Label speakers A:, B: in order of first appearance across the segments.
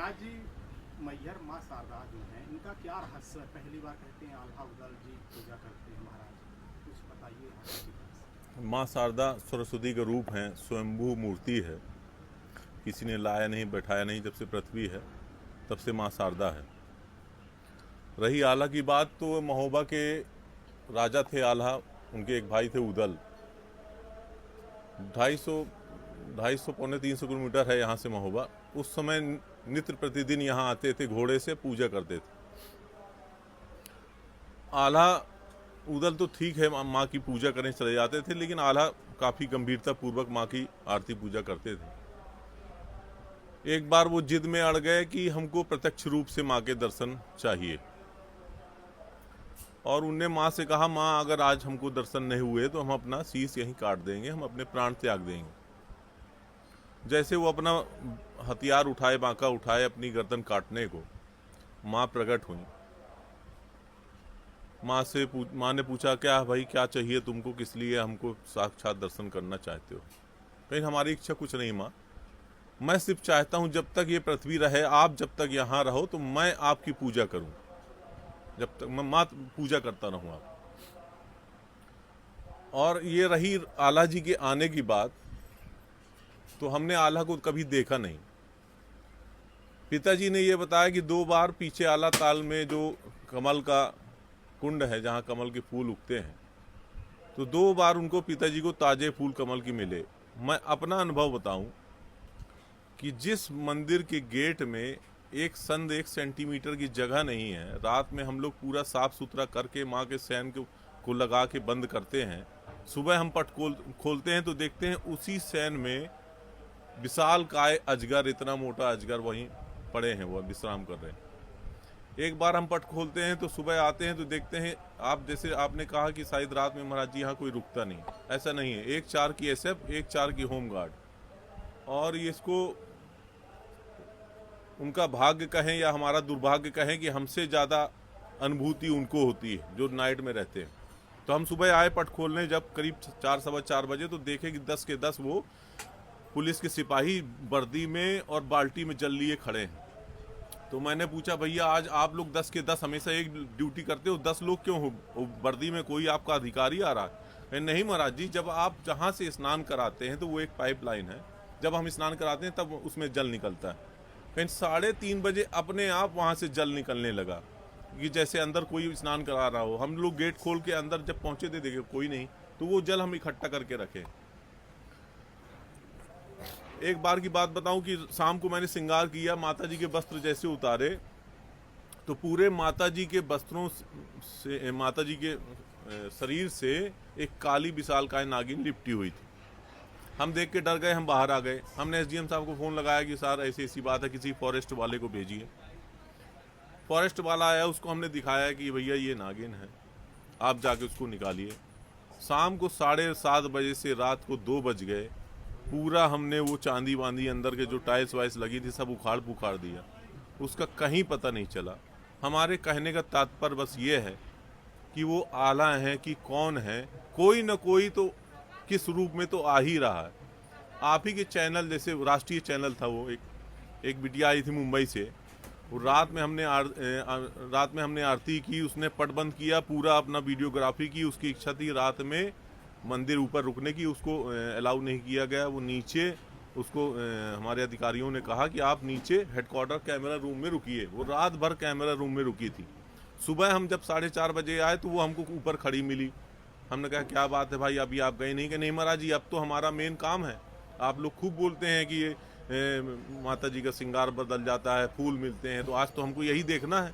A: महाराज जी मैहर माँ शारदा जो हैं इनका क्या रहस्य है? पहली बार कहते हैं आल्हा उदल जी पूजा करते हैं महाराज, कुछ बताइए यहाँ की तरफ
B: माँ शारदा सरस्वती का रूप हैं, स्वयंभू मूर्ति है। किसी ने लाया नहीं, बैठाया नहीं। जब से पृथ्वी है तब से माँ शारदा है। रही आल्हा की बात, तो महोबा के राजा थे आल्हा, उनके एक भाई थे उदल। 250 पौने 300 किलोमीटर है यहाँ से महोबा। उस समय नित्य प्रतिदिन यहाँ आते थे, घोड़े से पूजा करते थे। आल्हा उदल तो ठीक है, माँ की पूजा करने चले जाते थे, लेकिन आल्हा काफ़ी गंभीरता पूर्वक माँ की आरती पूजा करते थे। एक बार वो जिद में अड़ गए कि हमको प्रत्यक्ष रूप से माँ के दर्शन चाहिए, और उनने माँ से कहा, माँ अगर आज हमको दर्शन नहीं हुए तो हम अपना शीश यहीं काट देंगे, हम अपने प्राण त्याग देंगे। जैसे वो अपना हथियार उठाए, बांका उठाए अपनी गर्दन काटने को, माँ प्रकट हुई। माँ ने पूछा, क्या भाई, क्या चाहिए तुमको, किस लिए हमको साक्षात दर्शन करना चाहते हो? कहीं हमारी इच्छा कुछ नहीं माँ, मैं सिर्फ चाहता हूँ जब तक ये पृथ्वी रहे, आप जब तक यहाँ रहो तो मैं आपकी पूजा करूँ, जब तक मैं माँ पूजा करता रहूँ आप। और ये रही आल्हा जी के आने की बात, तो हमने आल्हा को कभी देखा नहीं। पिताजी ने ये बताया कि 2 बार पीछे आला ताल में जो कमल का कुंड है, जहाँ कमल के फूल उगते हैं, तो 2 बार उनको पिताजी को ताजे फूल कमल की मिले। मैं अपना अनुभव बताऊं कि जिस मंदिर के गेट में 1 सेंटीमीटर की जगह नहीं है, रात में हम लोग पूरा साफ सुथरा करके माँ के सैन को लगा के बंद करते हैं। सुबह हम पट खोलते हैं तो देखते हैं उसी सैन में विशाल काय अजगर, इतना मोटा अजगर वहीं पड़े हैं, वो विश्राम कर रहे हैं। एक बार हम पट खोलते हैं तो सुबह आते हैं तो देखते हैं, आप जैसे आपने कहा कि शायद रात में महाराज जी यहाँ कोई रुकता नहीं, ऐसा नहीं है। 1-4 की एसएफ, 1-4 की होमगार्ड। और ये इसको उनका भाग्य कहें या हमारा दुर्भाग्य कहें कि हमसे ज़्यादा अनुभूति उनको होती है जो नाइट में रहते हैं। तो हम सुबह आए पट खोलने, जब करीब 4-4:15 बजे, तो देखे कि 10 के 10 वो पुलिस के सिपाही वर्दी में और बाल्टी में जल लिए खड़े हैं। तो मैंने पूछा, भैया आज आप लोग 10 के 10 हमेशा एक ड्यूटी करते हो, 10 लोग क्यों हो वर्दी में? कोई आपका अधिकारी आ रहा है? नहीं महाराज जी, जब आप जहाँ से स्नान कराते हैं तो वो एक पाइपलाइन है, जब हम स्नान कराते हैं तब उसमें जल निकलता है। कहीं 3:30 बजे अपने आप वहाँ से जल निकलने लगा कि जैसे अंदर कोई स्नान करा रहा हो। हम लोग गेट खोल के अंदर जब पहुँचे थे, देखे कोई नहीं, तो वो जल हम इकट्ठा करके रखे। एक बार की बात बताऊं कि शाम को मैंने श्रृंगार किया, माता जी के वस्त्र जैसे उतारे तो पूरे माता जी के वस्त्रों से, माता जी के शरीर से एक काली विशालकाय नागिन लिपटी हुई थी। हम देख के डर गए, हम बाहर आ गए। हमने एसडीएम साहब को फ़ोन लगाया कि सर ऐसी ऐसी बात है, किसी फॉरेस्ट वाले को भेजिए। फॉरेस्ट वाला आया, उसको हमने दिखाया कि भैया ये नागिन है, आप जाके उसको निकालिए। शाम को 7:30 बजे से रात को 2 बज गए, पूरा हमने वो चांदी वांदी अंदर के जो टाइल्स वाइल्स लगी थी सब उखाड़ पुखाड़ दिया, उसका कहीं पता नहीं चला। हमारे कहने का तात्पर्य बस ये है कि वो आला है कि कौन है, कोई न कोई तो किस रूप में तो आ ही रहा है। आप ही के चैनल, जैसे राष्ट्रीय चैनल था, वो एक बिटिया आई थी मुंबई से, वो रात में हमने आरती की, उसने पट बंद किया, पूरा अपना वीडियोग्राफी की। उसकी इच्छा थी रात में मंदिर ऊपर रुकने की, उसको अलाउ नहीं किया गया। वो नीचे, उसको हमारे अधिकारियों ने कहा कि आप नीचे हेडक्वार्टर कैमरा रूम में रुकिए। वो रात भर कैमरा रूम में रुकी थी। सुबह हम जब 4:30 बजे आए तो वो हमको ऊपर खड़ी मिली। हमने कहा, क्या बात है भाई, अभी आप गए नहीं? कि नहीं महाराज जी, अब तो हमारा मेन काम है। आप लोग खूब बोलते हैं कि ये माता जी का श्रृंगार बदल जाता है, फूल मिलते हैं, तो आज तो हमको यही देखना है।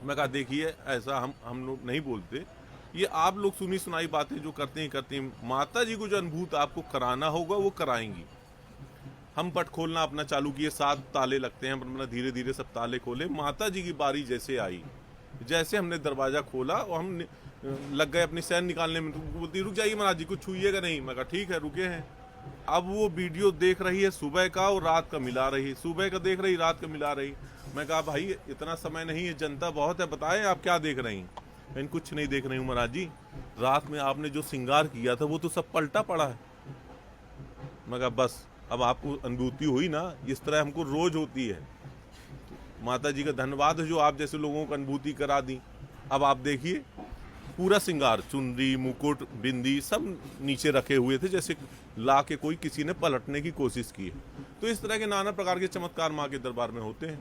B: मैं कहा, देखिए ऐसा हम लोग नहीं बोलते, ये आप लोग सुनी सुनाई बातें जो करते हैं। माता जी को जो अनुभूत आपको कराना होगा वो कराएंगी। हम पट खोलना अपना चालू किए, 7 ताले लगते हैं, अपना धीरे धीरे सब ताले खोले। माता जी की बारी जैसे आई, जैसे हमने दरवाजा खोला और हम लग गए अपनी सैन निकालने में, तो बोलती, रुक जाइए महाराज जी, कुछ छूइएगा नहीं। मैं कहा, ठीक है, रुके हैं। अब वो वीडियो देख रही है सुबह का और रात का मिला रही, सुबह का देख रही, रात का मिला रही। मैं कहा, भाई इतना समय नहीं है, जनता बहुत है, बताएं आप क्या देख रही? मैं कुछ नहीं देख रही हूँ महाराज जी, रात में आपने जो श्रृंगार किया था वो तो सब पलटा पड़ा है। मैं कहा, बस अब आपको अनुभूति हुई ना, इस तरह हमको रोज होती है। माता जी का धन्यवाद है जो आप जैसे लोगों को अनुभूति करा दी। अब आप देखिए पूरा श्रृंगार, चुनरी, मुकुट, बिंदी सब नीचे रखे हुए थे, जैसे ला के कोई किसी ने पलटने की कोशिश की है। तो इस तरह के नाना प्रकार के चमत्कार माँ के दरबार में होते हैं।